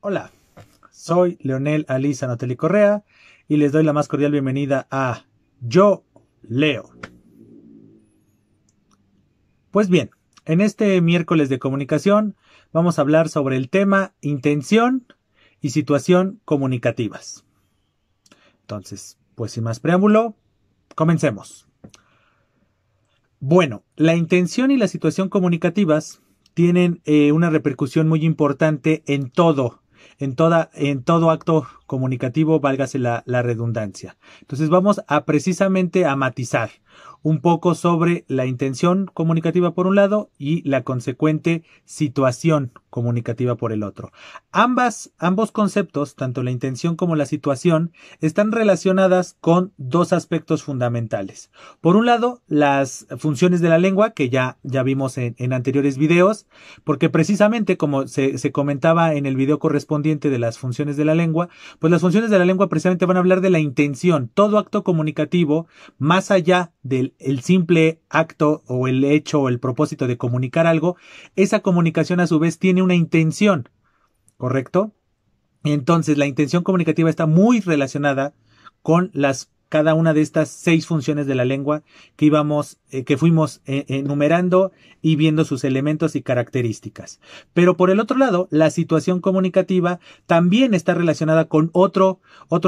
Hola, soy Leonel Aliza Notelli Correa y les doy la más cordial bienvenida a Yo Leo. Pues bien, en este miércoles de comunicación vamos a hablar sobre el tema intención y situación comunicativas. Entonces, pues sin más preámbulo, comencemos. Bueno, la intención y la situación comunicativas tienen una repercusión muy importante en todo acto comunicativo, válgase la redundancia. Entonces vamos a precisamente a matizar un poco sobre la intención comunicativa por un lado y la consecuente situación comunicativa por el otro. Ambos conceptos, tanto la intención como la situación, están relacionadas con dos aspectos fundamentales. Por un lado, las funciones de la lengua, que ya vimos en anteriores videos, porque precisamente como se comentaba en el video correspondiente de las funciones de la lengua, pues las funciones de la lengua precisamente van a hablar de la intención. Todo acto comunicativo, más allá del simple acto o el hecho o el propósito de comunicar algo, esa comunicación a su vez tiene una intención, ¿correcto? Entonces la intención comunicativa está muy relacionada con cada una de estas 6 funciones de la lengua que fuimos enumerando y viendo sus elementos y características. Pero por el otro lado, la situación comunicativa también está relacionada con otro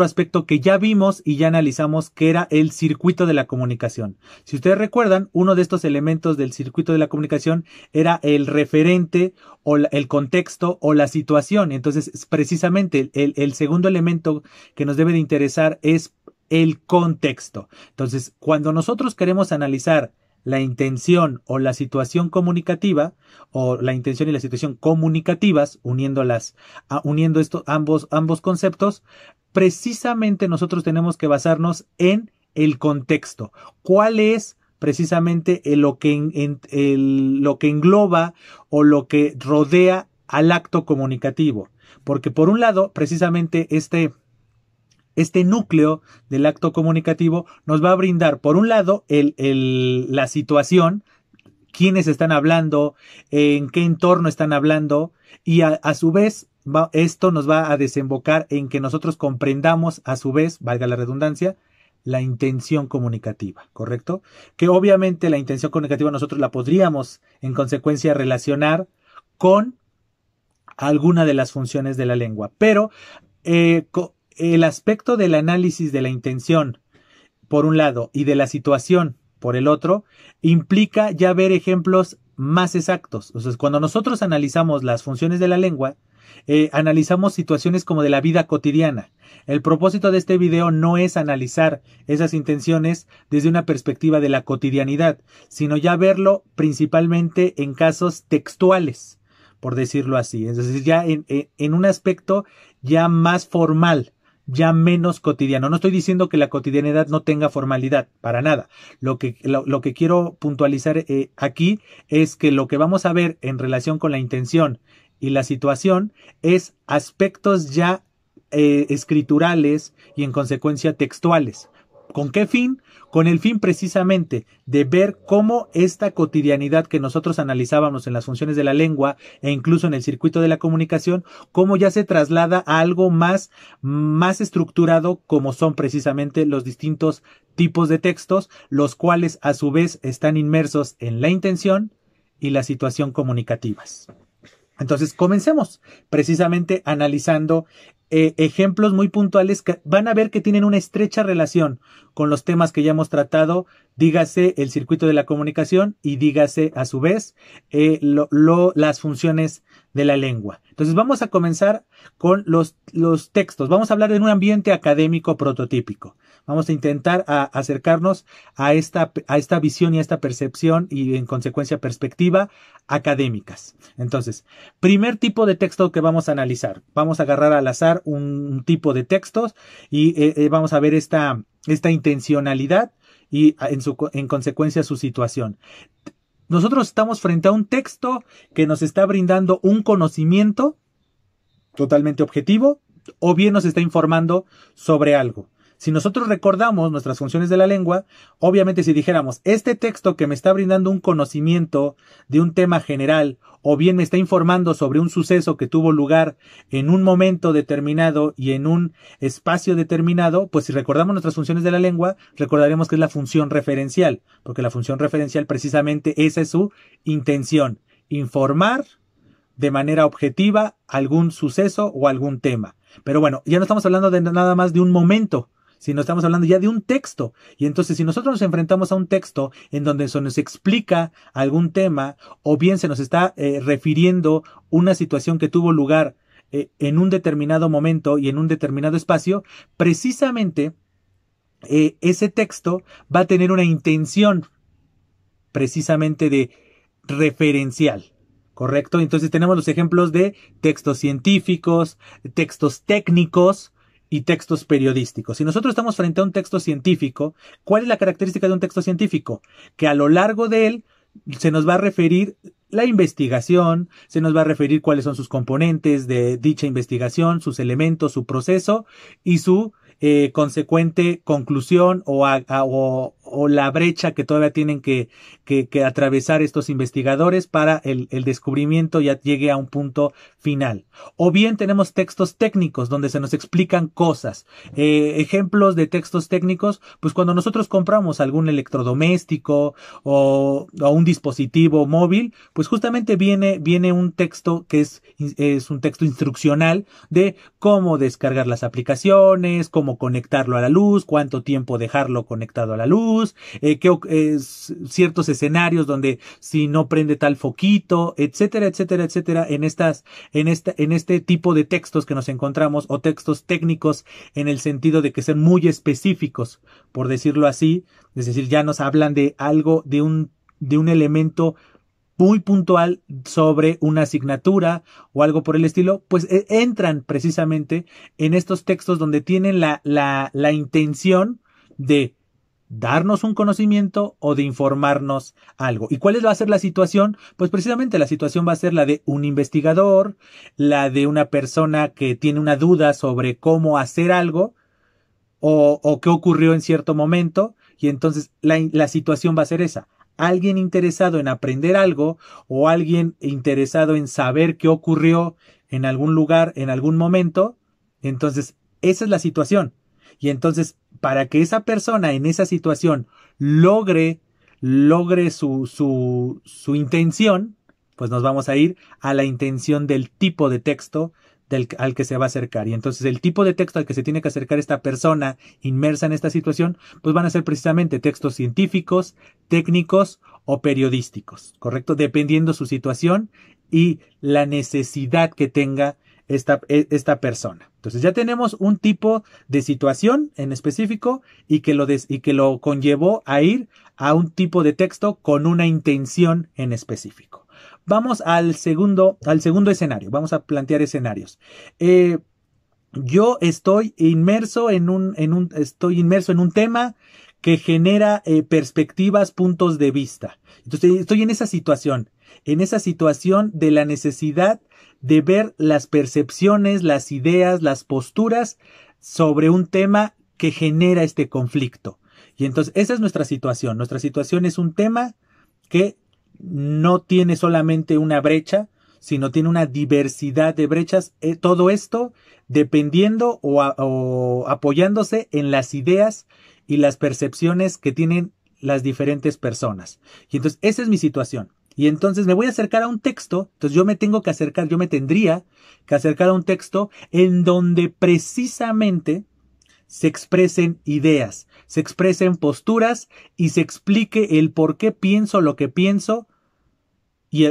aspecto que ya vimos y ya analizamos, que era el circuito de la comunicación. Si ustedes recuerdan, uno de estos elementos del circuito de la comunicación era el referente o el contexto o la situación. Entonces, precisamente el segundo elemento que nos debe de interesar es el contexto. Entonces, cuando nosotros queremos analizar la intención o la situación comunicativa, o la intención y la situación comunicativas, uniendo ambos conceptos, precisamente nosotros tenemos que basarnos en el contexto. ¿Cuál es precisamente lo que engloba o lo que rodea al acto comunicativo? Porque por un lado, precisamente este núcleo del acto comunicativo nos va a brindar, por un lado, la situación, quiénes están hablando, en qué entorno están hablando, y a su vez esto nos va a desembocar en que nosotros comprendamos, a su vez, valga la redundancia, la intención comunicativa, ¿correcto? Que obviamente la intención comunicativa nosotros la podríamos, en consecuencia, relacionar con alguna de las funciones de la lengua, pero el aspecto del análisis de la intención, por un lado, y de la situación, por el otro, implica ya ver ejemplos más exactos. Entonces, cuando nosotros analizamos las funciones de la lengua, analizamos situaciones como de la vida cotidiana. El propósito de este video no es analizar esas intenciones desde una perspectiva de la cotidianidad, sino ya verlo principalmente en casos textuales, por decirlo así. Entonces, ya en un aspecto ya más formal, ya menos cotidiano. No estoy diciendo que la cotidianidad no tenga formalidad, para nada. Lo que quiero puntualizar aquí es que lo que vamos a ver en relación con la intención y la situación es aspectos ya escriturales y en consecuencia textuales. ¿Con qué fin? Con el fin precisamente de ver cómo esta cotidianidad que nosotros analizábamos en las funciones de la lengua e incluso en el circuito de la comunicación, cómo ya se traslada a algo más estructurado, como son precisamente los distintos tipos de textos, los cuales a su vez están inmersos en la intención y la situación comunicativas. Entonces, comencemos precisamente analizando ejemplos muy puntuales que van a ver que tienen una estrecha relación con los temas que ya hemos tratado, dígase el circuito de la comunicación y dígase a su vez las funciones de la lengua. Entonces vamos a comenzar con los textos. Vamos a hablar de un ambiente académico prototípico. Vamos a intentar acercarnos a esta visión y a esta percepción y en consecuencia perspectiva académicas. Entonces, primer tipo de texto que vamos a analizar. Vamos a agarrar al azar un tipo de textos y vamos a ver esta intencionalidad y en consecuencia su situación. Nosotros estamos frente a un texto que nos está brindando un conocimiento totalmente objetivo o bien nos está informando sobre algo. Si nosotros recordamos nuestras funciones de la lengua, obviamente si dijéramos, este texto que me está brindando un conocimiento de un tema general, o bien me está informando sobre un suceso que tuvo lugar en un momento determinado y en un espacio determinado, pues si recordamos nuestras funciones de la lengua, recordaremos que es la función referencial, porque la función referencial precisamente esa es su intención, informar de manera objetiva algún suceso o algún tema. Pero bueno, ya no estamos hablando de nada más de un momento, sino estamos hablando ya de un texto. Y entonces si nosotros nos enfrentamos a un texto en donde se nos explica algún tema o bien se nos está refiriendo una situación que tuvo lugar en un determinado momento y en un determinado espacio, precisamente ese texto va a tener una intención precisamente de referencial. ¿Correcto? Entonces tenemos los ejemplos de textos científicos, textos técnicos y textos periodísticos. Si nosotros estamos frente a un texto científico, ¿cuál es la característica de un texto científico? Que a lo largo de él se nos va a referir la investigación, se nos va a referir cuáles son sus componentes de dicha investigación, sus elementos, su proceso y su consecuente conclusión o la brecha que todavía tienen que atravesar estos investigadores para el descubrimiento ya llegue a un punto final. O bien tenemos textos técnicos donde se nos explican cosas. Ejemplos de textos técnicos, pues cuando nosotros compramos algún electrodoméstico o un dispositivo móvil, pues justamente viene un texto que es un texto instruccional de cómo descargar las aplicaciones, cómo conectarlo a la luz, cuánto tiempo dejarlo conectado a la luz, ciertos escenarios donde si no prende tal foquito, etcétera, etcétera, etcétera, en este tipo de textos que nos encontramos, o textos técnicos en el sentido de que son muy específicos, por decirlo así, es decir, ya nos hablan de algo, de un elemento muy puntual sobre una asignatura o algo por el estilo, pues entran precisamente en estos textos donde tienen la intención de darnos un conocimiento o de informarnos algo. ¿Y cuál va a ser la situación? Pues precisamente la situación va a ser la de un investigador, la de una persona que tiene una duda sobre cómo hacer algo o qué ocurrió en cierto momento, y entonces la situación va a ser esa. Alguien interesado en aprender algo o alguien interesado en saber qué ocurrió en algún lugar, en algún momento, entonces esa es la situación. Y entonces, para que esa persona en esa situación logre su intención, pues nos vamos a ir a la intención del tipo de texto al que se va a acercar. Y entonces el tipo de texto al que se tiene que acercar esta persona inmersa en esta situación, pues van a ser precisamente textos científicos, técnicos o periodísticos, ¿correcto? Dependiendo su situación y la necesidad que tenga esta persona. Entonces ya tenemos un tipo de situación en específico y que lo conllevó a ir a un tipo de texto con una intención en específico. Vamos al segundo escenario. Vamos a plantear escenarios. Yo estoy inmerso en un tema que genera perspectivas, puntos de vista. Entonces estoy en esa situación de la necesidad de ver las percepciones, las ideas, las posturas sobre un tema que genera este conflicto. Y entonces esa es nuestra situación. Nuestra situación es un tema que no tiene solamente una brecha, sino tiene una diversidad de brechas. Todo esto dependiendo o apoyándose en las ideas y las percepciones que tienen las diferentes personas. Y entonces esa es mi situación. Y entonces me voy a acercar a un texto, entonces yo me tendría que acercar a un texto en donde precisamente se expresen ideas, se expresen posturas y se explique el por qué pienso lo que pienso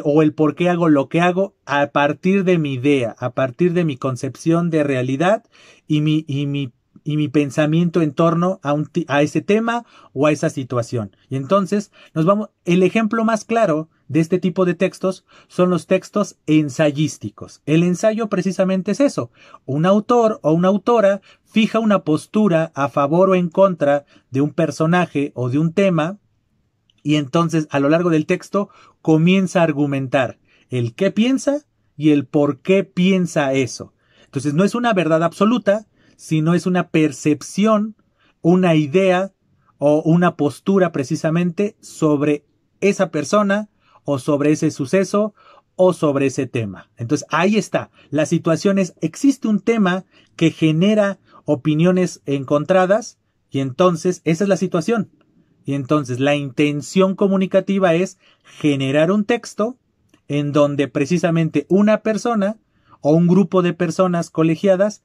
o el por qué hago lo que hago a partir de mi idea, a partir de mi concepción de realidad y mi pensamiento en torno a ese tema o a esa situación. Y entonces el ejemplo más claro de este tipo de textos son los textos ensayísticos. El ensayo precisamente es eso. Un autor o una autora fija una postura a favor o en contra de un personaje o de un tema, y entonces a lo largo del texto comienza a argumentar el qué piensa y el por qué piensa eso. Entonces no es una verdad absoluta, sino es una percepción una idea o una postura precisamente sobre esa persona o sobre ese suceso o sobre ese tema. Entonces ahí está. La situación es, existe un tema que genera opiniones encontradas y entonces esa es la situación. Y entonces la intención comunicativa es generar un texto en donde precisamente una persona o un grupo de personas colegiadas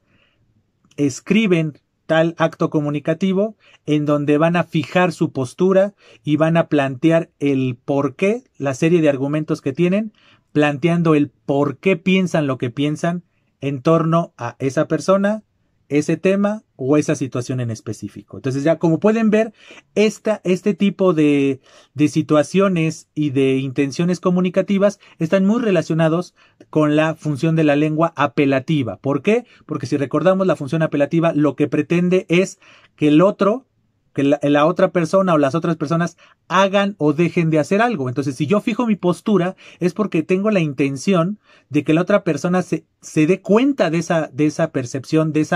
escriben tal acto comunicativo en donde van a fijar su postura y van a plantear el por qué, la serie de argumentos que tienen, planteando el por qué piensan lo que piensan en torno a esa persona, ese tema o esa situación en específico. Entonces ya como pueden ver, este tipo de situaciones y de intenciones comunicativas están muy relacionados con la función de la lengua apelativa. ¿Por qué? Porque si recordamos la función apelativa, lo que pretende es que el otro, que la otra persona o las otras personas hagan o dejen de hacer algo. Entonces, si yo fijo mi postura, es porque tengo la intención de que la otra persona se dé cuenta de esa percepción, de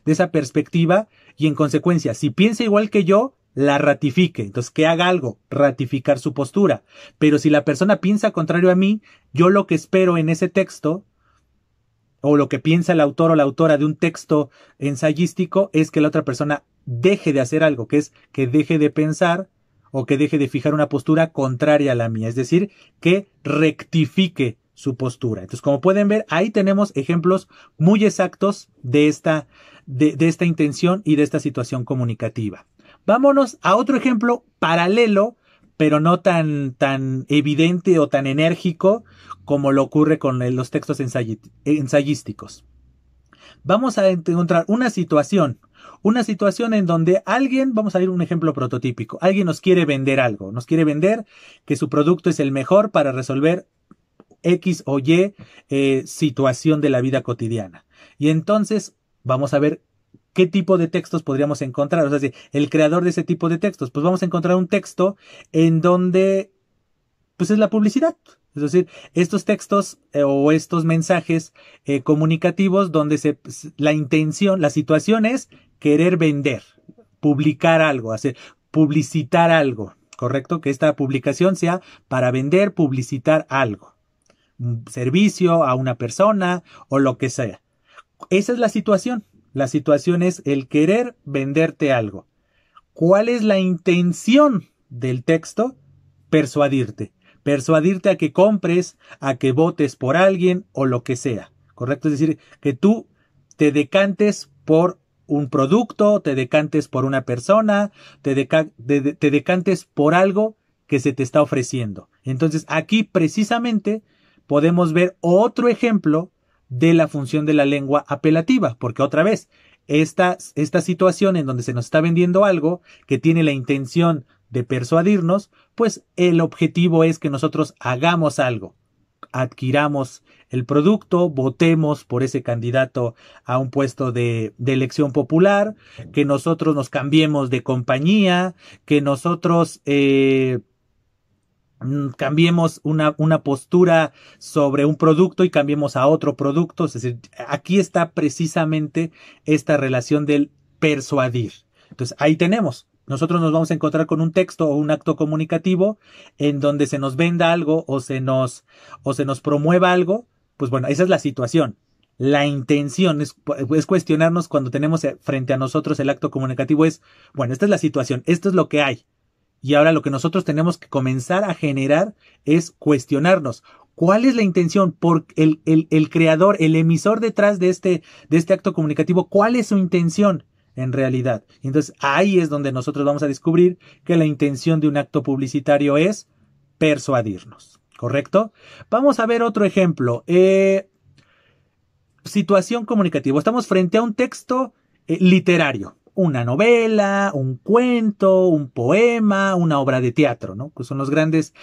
esa perspectiva, y en consecuencia, si piensa igual que yo, la ratifique. Entonces, que haga algo, ratificar su postura. Pero si la persona piensa contrario a mí, yo lo que espero en ese texto, o lo que piensa el autor o la autora de un texto ensayístico, es que la otra persona deje de hacer algo, que es que deje de pensar o que deje de fijar una postura contraria a la mía, es decir, que rectifique su postura. Entonces, como pueden ver, ahí tenemos ejemplos muy exactos de esta intención y de esta situación comunicativa. Vámonos a otro ejemplo paralelo, pero no tan evidente o tan enérgico como lo ocurre con los textos ensayísticos. Vamos a encontrar una situación en donde alguien, vamos a ir a un ejemplo prototípico, alguien nos quiere vender algo, nos quiere vender que su producto es el mejor para resolver X o Y situación de la vida cotidiana. Y entonces vamos a ver qué tipo de textos podríamos encontrar. O sea, el creador de ese tipo de textos, pues vamos a encontrar un texto en donde pues es la publicidad. Es decir, estos textos o estos mensajes comunicativos donde la intención, la situación es querer vender, publicar algo, hacer, publicitar algo, ¿correcto? Que esta publicación sea para vender, publicitar algo, un servicio a una persona o lo que sea. Esa es la situación. La situación es el querer venderte algo. ¿Cuál es la intención del texto? Persuadirte a que compres, a que votes por alguien o lo que sea, ¿correcto? Es decir, que tú te decantes por un producto, te decantes por una persona, te decantes por algo que se te está ofreciendo. Entonces, aquí precisamente podemos ver otro ejemplo de la función de la lengua apelativa, porque otra vez, esta situación en donde se nos está vendiendo algo que tiene la intención de persuadirnos, pues el objetivo es que nosotros hagamos algo, adquiramos el producto, votemos por ese candidato a un puesto de elección popular, que nosotros nos cambiemos de compañía, que nosotros cambiemos una postura sobre un producto y cambiemos a otro producto. Es decir, aquí está precisamente esta relación del persuadir. Entonces, ahí tenemos. Nosotros nos vamos a encontrar con un texto o un acto comunicativo en donde se nos venda algo o se nos promueva algo. Pues bueno, esa es la situación. La intención es cuestionarnos cuando tenemos frente a nosotros el acto comunicativo es, bueno, esta es la situación, esto es lo que hay. Y ahora lo que nosotros tenemos que comenzar a generar es cuestionarnos. ¿Cuál es la intención? Por el creador, el emisor detrás de este acto comunicativo, ¿cuál es su intención en realidad? Entonces ahí es donde nosotros vamos a descubrir que la intención de un acto publicitario es persuadirnos. ¿Correcto? Vamos a ver otro ejemplo. Situación comunicativa. Estamos frente a un texto literario. Una novela, un cuento, un poema, una obra de teatro, ¿no? Que son los grandes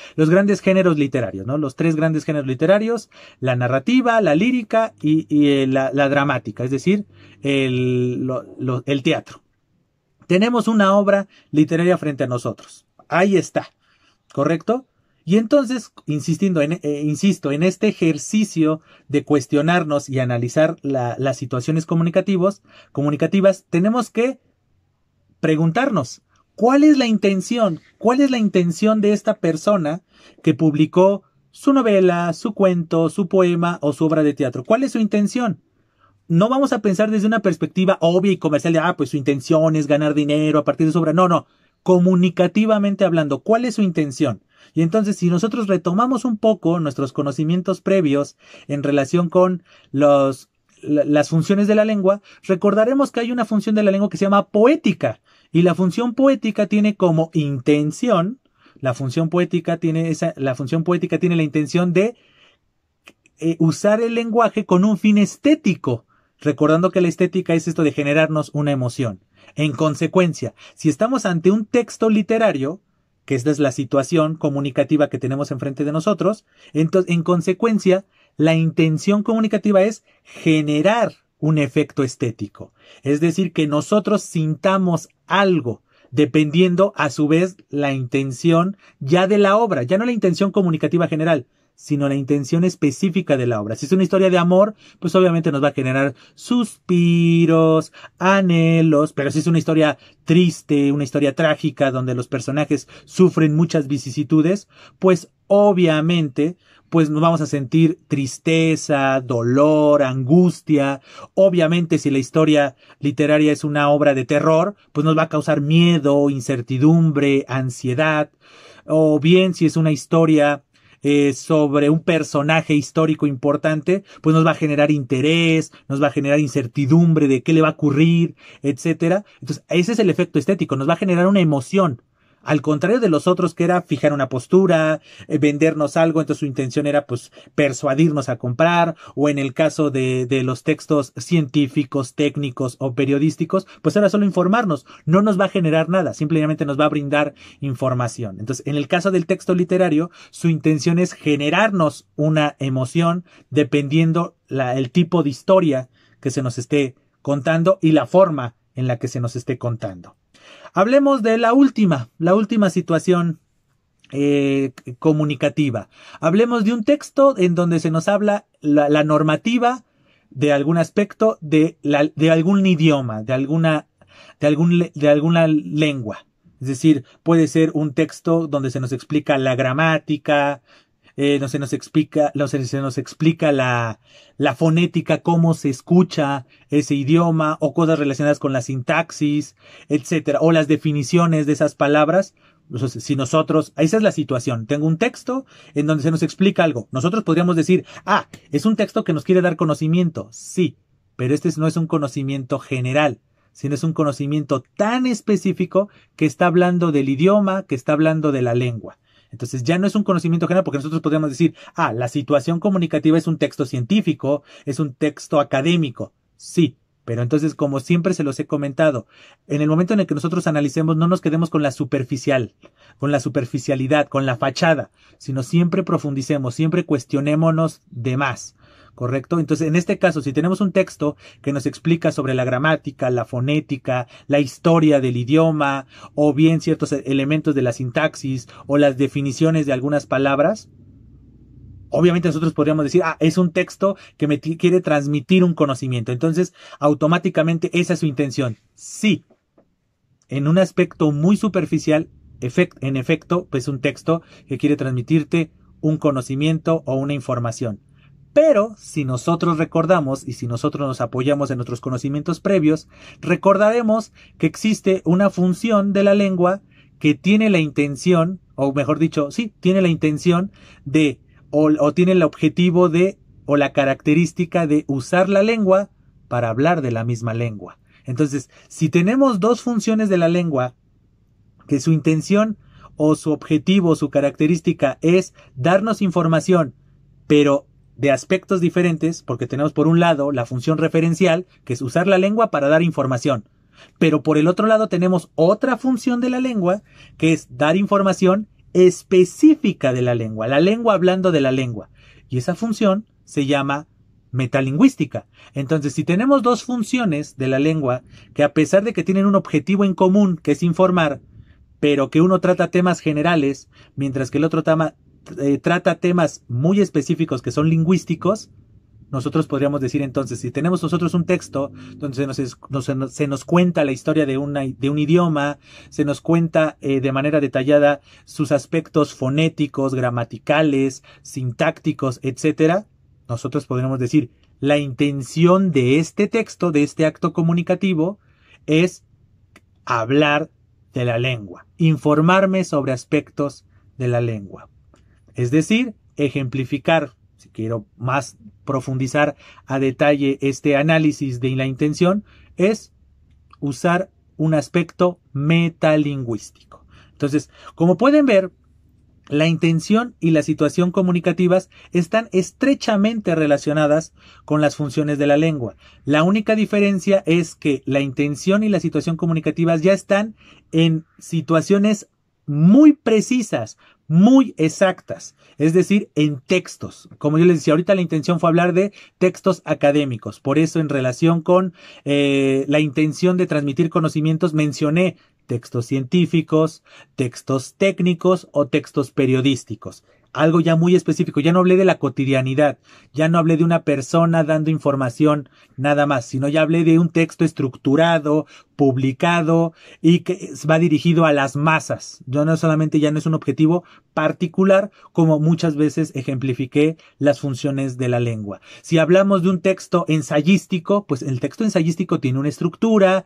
géneros literarios, ¿no? Los tres grandes géneros literarios, la narrativa, la lírica y la dramática, es decir, el teatro. Tenemos una obra literaria frente a nosotros. Ahí está, ¿correcto? Y entonces, insisto en este ejercicio de cuestionarnos y analizar las situaciones comunicativas, tenemos que preguntarnos, ¿cuál es la intención? ¿Cuál es la intención de esta persona que publicó su novela, su cuento, su poema o su obra de teatro? ¿Cuál es su intención? No vamos a pensar desde una perspectiva obvia y comercial de, pues su intención es ganar dinero a partir de su obra. No, no. Comunicativamente hablando, ¿cuál es su intención? Y entonces, si nosotros retomamos un poco nuestros conocimientos previos en relación con las funciones de la lengua, recordaremos que hay una función de la lengua que se llama poética. Y la función poética tiene como intención, la función poética tiene la intención de usar el lenguaje con un fin estético. Recordando que la estética es esto de generarnos una emoción. En consecuencia, si estamos ante un texto literario, que esta es la situación comunicativa que tenemos enfrente de nosotros, entonces, en consecuencia, la intención comunicativa es generar un efecto estético. Es decir, que nosotros sintamos algo, dependiendo a su vez la intención ya de la obra, ya no la intención comunicativa general, sino la intención específica de la obra. Si es una historia de amor, pues obviamente nos va a generar suspiros, anhelos, pero si es una historia triste, una historia trágica, donde los personajes sufren muchas vicisitudes, pues obviamente pues nos vamos a sentir tristeza, dolor, angustia. Obviamente si la historia literaria es una obra de terror, pues nos va a causar miedo, incertidumbre, ansiedad. O bien si es una historia sobre un personaje histórico importante, pues nos va a generar interés, nos va a generar incertidumbre de qué le va a ocurrir, etcétera. Entonces, ese es el efecto estético, nos va a generar una emoción. Al contrario de los otros que era fijar una postura, vendernos algo, entonces su intención era pues persuadirnos a comprar, o en el caso de los textos científicos, técnicos o periodísticos, pues era solo informarnos, no nos va a generar nada, simplemente nos va a brindar información. Entonces, en el caso del texto literario, su intención es generarnos una emoción dependiendo el tipo de historia que se nos esté contando y la forma en la que se nos esté contando. Hablemos de la última situación comunicativa. Hablemos de un texto en donde se nos habla la normativa de algún aspecto de algún idioma, de alguna lengua. Es decir, puede ser un texto donde se nos explica la gramática, se nos explica la fonética, cómo se escucha ese idioma, o cosas relacionadas con la sintaxis, etcétera, o las definiciones de esas palabras. Entonces, si nosotros, esa es la situación, tengo un texto en donde se nos explica algo, nosotros podríamos decir, es un texto que nos quiere dar conocimiento, sí, pero este no es un conocimiento general, sino es un conocimiento tan específico que está hablando del idioma, que está hablando de la lengua. Entonces ya no es un conocimiento general, porque nosotros podríamos decir, la situación comunicativa es un texto científico, es un texto académico. Sí, pero entonces, como siempre se los he comentado, en el momento en el que nosotros analicemos, no nos quedemos con la superficialidad, con la fachada, sino siempre profundicemos, siempre cuestionémonos de más. ¿Correcto? Entonces, en este caso, si tenemos un texto que nos explica sobre la gramática, la fonética, la historia del idioma, o bien ciertos elementos de la sintaxis, o las definiciones de algunas palabras, obviamente nosotros podríamos decir, es un texto que me quiere transmitir un conocimiento. Entonces, automáticamente esa es su intención. Sí, en un aspecto muy superficial, en efecto, pues un texto que quiere transmitirte un conocimiento o una información. Pero si nosotros recordamos y si nosotros nos apoyamos en nuestros conocimientos previos, recordaremos que existe una función de la lengua que tiene la intención, o mejor dicho, sí, tiene la intención de, o tiene el objetivo de, o la característica de usar la lengua para hablar de la misma lengua. Entonces, si tenemos dos funciones de la lengua, que su intención o su objetivo, su característica es darnos información, pero de aspectos diferentes, porque tenemos por un lado la función referencial, que es usar la lengua para dar información, pero por el otro lado tenemos otra función de la lengua, que es dar información específica de la lengua hablando de la lengua, y esa función se llama metalingüística. Entonces, si tenemos dos funciones de la lengua, que a pesar de que tienen un objetivo en común, que es informar, pero que uno trata temas generales, mientras que el otro trata temas muy específicos que son lingüísticos, nosotros podríamos decir entonces, si tenemos nosotros un texto donde se nos cuenta la historia de un idioma, se nos cuenta de manera detallada sus aspectos fonéticos, gramaticales, sintácticos, etcétera, nosotros podríamos decir, la intención de este texto, de este acto comunicativo, es hablar de la lengua, informarme sobre aspectos de la lengua. Es decir, ejemplificar, si quiero más profundizar a detalle este análisis de la intención, es usar un aspecto metalingüístico. Entonces, como pueden ver, la intención y la situación comunicativas están estrechamente relacionadas con las funciones de la lengua. La única diferencia es que la intención y la situación comunicativas ya están en situaciones muy precisas, muy exactas, es decir, en textos. Como yo les decía, ahorita la intención fue hablar de textos académicos, por eso en relación con la intención de transmitir conocimientos mencioné textos científicos, textos técnicos o textos periodísticos. Algo ya muy específico, ya no hablé de la cotidianidad, ya no hablé de una persona dando información nada más, sino ya hablé de un texto estructurado, publicado y que va dirigido a las masas. Yo no solamente ya no es un objetivo particular, como muchas veces ejemplifiqué las funciones de la lengua. Si hablamos de un texto ensayístico, pues el texto ensayístico tiene una estructura,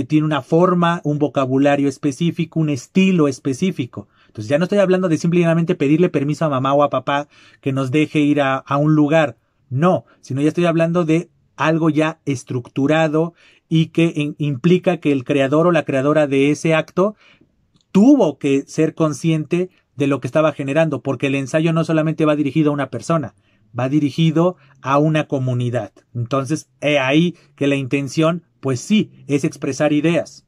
tiene una forma, un vocabulario específico, un estilo específico. Entonces ya no estoy hablando de simplemente pedirle permiso a mamá o a papá que nos deje ir a un lugar. No, sino ya estoy hablando de algo ya estructurado y que implica que el creador o la creadora de ese acto tuvo que ser consciente de lo que estaba generando, porque el ensayo no solamente va dirigido a una persona, va dirigido a una comunidad. Entonces, ahí que la intención, pues sí, es expresar ideas.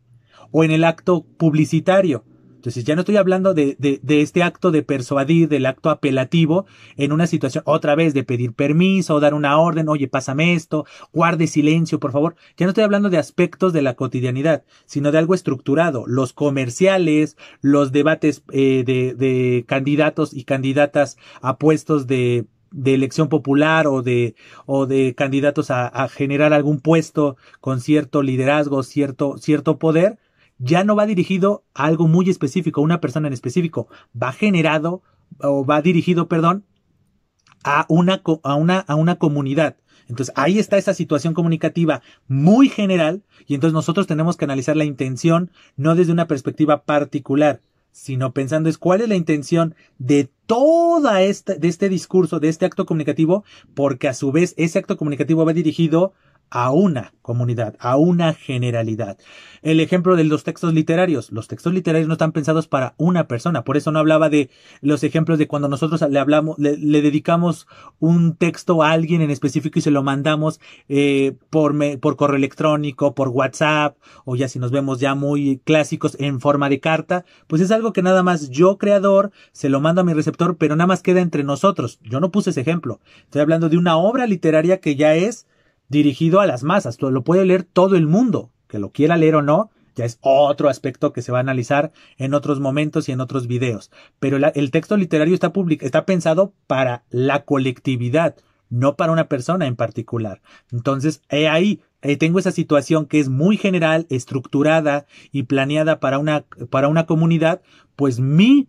O en el acto publicitario. Entonces ya no estoy hablando de este acto de persuadir, del acto apelativo, en una situación otra vez de pedir permiso o dar una orden, oye, pásame esto, guarde silencio, por favor. Ya no estoy hablando de aspectos de la cotidianidad, sino de algo estructurado. Los comerciales, los debates de candidatos y candidatas a puestos de elección popular o de candidatos a generar algún puesto con cierto liderazgo, cierto poder, ya no va dirigido a algo muy específico, a una persona en específico, va dirigido, a una comunidad. Entonces ahí está esa situación comunicativa muy general y entonces nosotros tenemos que analizar la intención no desde una perspectiva particular, sino pensando es cuál es la intención de de este discurso, de este acto comunicativo, porque a su vez ese acto comunicativo va dirigido a una comunidad, a una generalidad. El ejemplo de los textos literarios. Los textos literarios no están pensados para una persona. Por eso no hablaba de los ejemplos de cuando nosotros le dedicamos un texto a alguien en específico y se lo mandamos por correo electrónico, por WhatsApp, o ya si nos vemos ya muy clásicos en forma de carta. Pues es algo que nada más yo, creador, se lo mando a mi receptor, pero nada más queda entre nosotros. Yo no puse ese ejemplo. Estoy hablando de una obra literaria que ya es dirigido a las masas, lo puede leer todo el mundo, que lo quiera leer o no, ya es otro aspecto que se va a analizar en otros momentos y en otros videos. Pero el texto literario está pensado para la colectividad, no para una persona en particular. Entonces, ahí tengo esa situación que es muy general, estructurada y planeada para una comunidad, pues mi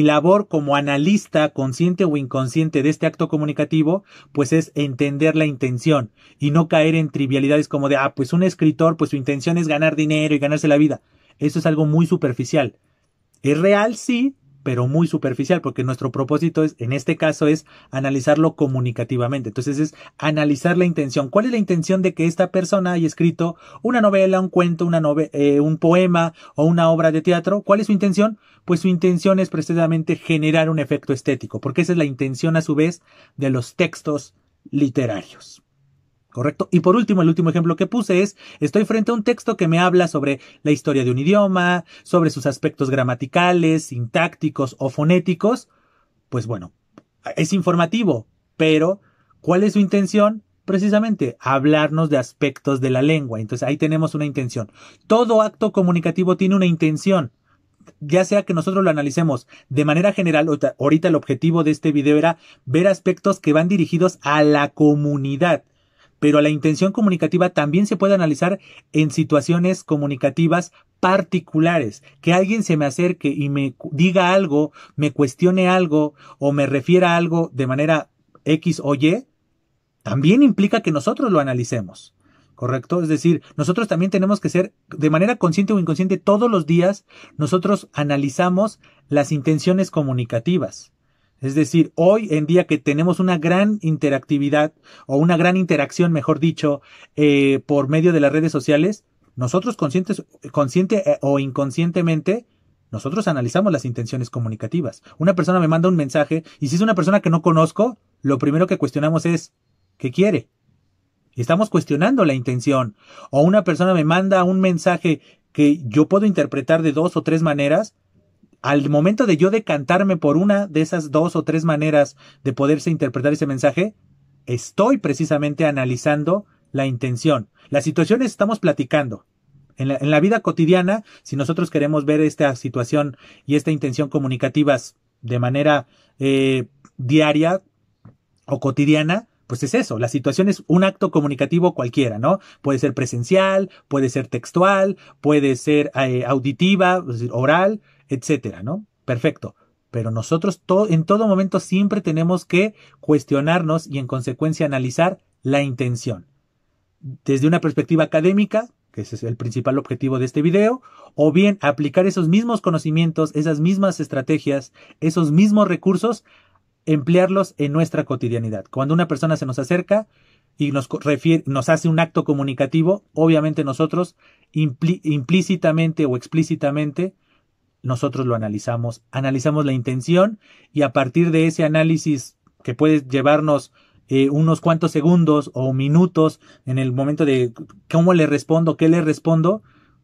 labor como analista, consciente o inconsciente de este acto comunicativo, pues es entender la intención y no caer en trivialidades como de, pues un escritor, pues su intención es ganar dinero y ganarse la vida. Eso es algo muy superficial. Es real, sí, pero muy superficial, porque nuestro propósito en este caso es analizarlo comunicativamente. Entonces es analizar la intención. ¿Cuál es la intención de que esta persona haya escrito una novela, un cuento, un poema o una obra de teatro? ¿Cuál es su intención? Pues su intención es precisamente generar un efecto estético, porque esa es la intención a su vez de los textos literarios. ¿Correcto? Y por último, el último ejemplo que puse es, estoy frente a un texto que me habla sobre la historia de un idioma, sobre sus aspectos gramaticales, sintácticos o fonéticos. Pues bueno, es informativo, pero ¿cuál es su intención? Precisamente, hablarnos de aspectos de la lengua. Entonces ahí tenemos una intención. Todo acto comunicativo tiene una intención. ya sea que nosotros lo analicemos de manera general, ahorita el objetivo de este video era ver aspectos que van dirigidos a la comunidad, pero la intención comunicativa también se puede analizar en situaciones comunicativas particulares, que alguien se me acerque y me diga algo, me cuestione algo o me refiera a algo de manera X o Y, también implica que nosotros lo analicemos. ¿Correcto? Es decir, nosotros también tenemos que ser, de manera consciente o inconsciente, todos los días nosotros analizamos las intenciones comunicativas. Es decir, hoy en día que tenemos una gran interactividad o una gran interacción, mejor dicho, por medio de las redes sociales, nosotros consciente o inconscientemente, nosotros analizamos las intenciones comunicativas. Una persona me manda un mensaje y si es una persona que no conozco, lo primero que cuestionamos es, ¿qué quiere? Y estamos cuestionando la intención. O una persona me manda un mensaje que yo puedo interpretar de 2 o 3 maneras. Al momento de yo decantarme por una de esas 2 o 3 maneras de poderse interpretar ese mensaje, estoy precisamente analizando la intención. Las situaciones estamos platicando. En la vida cotidiana, si nosotros queremos ver esta situación y esta intención comunicativas de manera diaria o cotidiana, pues es eso, la situación es un acto comunicativo cualquiera, ¿no? Puede ser presencial, puede ser textual, puede ser auditiva, es decir, oral, etcétera, ¿no? Perfecto. Pero nosotros en todo momento siempre tenemos que cuestionarnos y en consecuencia analizar la intención. Desde una perspectiva académica, que ese es el principal objetivo de este video, o bien aplicar esos mismos conocimientos, esas mismas estrategias, esos mismos recursos, emplearlos en nuestra cotidianidad. Cuando una persona se nos acerca y nos hace un acto comunicativo, obviamente nosotros implícitamente o explícitamente nosotros lo analizamos la intención y a partir de ese análisis que puede llevarnos unos cuantos segundos o minutos en el momento de cómo le respondo, qué le respondo,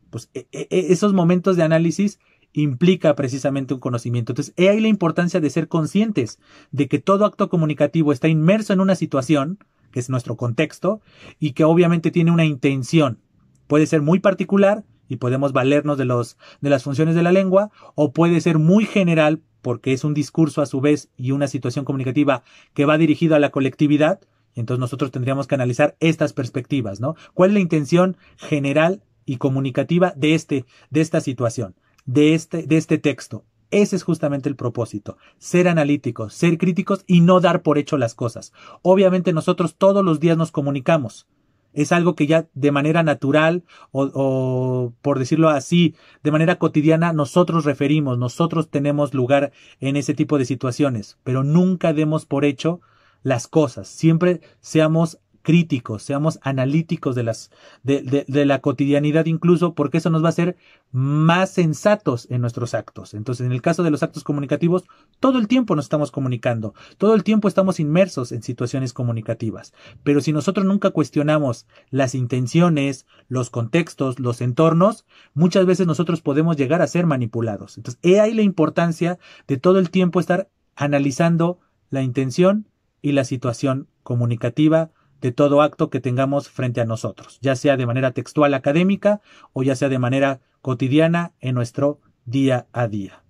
pues esos momentos de análisis implica precisamente un conocimiento. Entonces, he ahí la importancia de ser conscientes de que todo acto comunicativo está inmerso en una situación, que es nuestro contexto, y que obviamente tiene una intención. Puede ser muy particular y podemos valernos de las funciones de la lengua, o puede ser muy general porque es un discurso a su vez y una situación comunicativa que va dirigida a la colectividad, y entonces nosotros tendríamos que analizar estas perspectivas, ¿no? ¿Cuál es la intención general y comunicativa de esta situación? De este texto. Ese es justamente el propósito. Ser analíticos, ser críticos y no dar por hecho las cosas. Obviamente nosotros todos los días nos comunicamos. Es algo que ya de manera natural o por decirlo así, de manera cotidiana nosotros referimos, nosotros tenemos lugar en ese tipo de situaciones, pero nunca demos por hecho las cosas. Siempre seamos críticos, seamos analíticos de la cotidianidad incluso, porque eso nos va a hacer más sensatos en nuestros actos. Entonces, en el caso de los actos comunicativos, todo el tiempo nos estamos comunicando, todo el tiempo estamos inmersos en situaciones comunicativas. Pero si nosotros nunca cuestionamos las intenciones, los contextos, los entornos, muchas veces nosotros podemos llegar a ser manipulados. Entonces, he ahí la importancia de todo el tiempo estar analizando la intención y la situación comunicativa de todo acto que tengamos frente a nosotros, ya sea de manera textual académica o ya sea de manera cotidiana en nuestro día a día.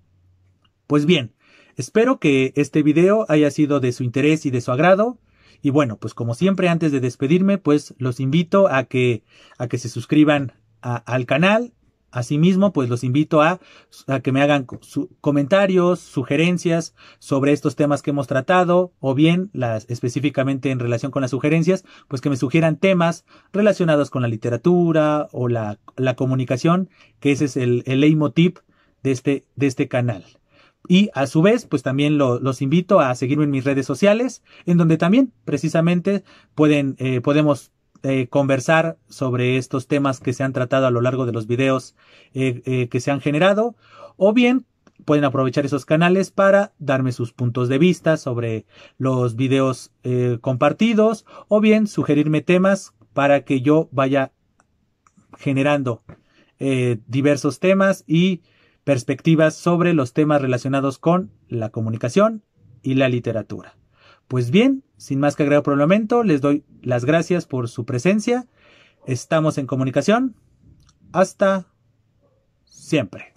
Pues bien, espero que este video haya sido de su interés y de su agrado. Y bueno, pues como siempre antes de despedirme, pues los invito a que se suscriban al canal. Asimismo, pues los invito a que me hagan comentarios, sugerencias sobre estos temas que hemos tratado, o bien específicamente en relación con las sugerencias, pues que me sugieran temas relacionados con la literatura o la comunicación, que ese es el leitmotiv de este canal. Y a su vez, pues también los invito a seguirme en mis redes sociales, en donde también precisamente podemos conversar sobre estos temas que se han tratado a lo largo de los videos que se han generado, o bien pueden aprovechar esos canales para darme sus puntos de vista sobre los videos compartidos, o bien sugerirme temas para que yo vaya generando diversos temas y perspectivas sobre los temas relacionados con la comunicación y la literatura. Pues bien, sin más que agregar por el momento, les doy las gracias por su presencia. Estamos en comunicación. Hasta siempre.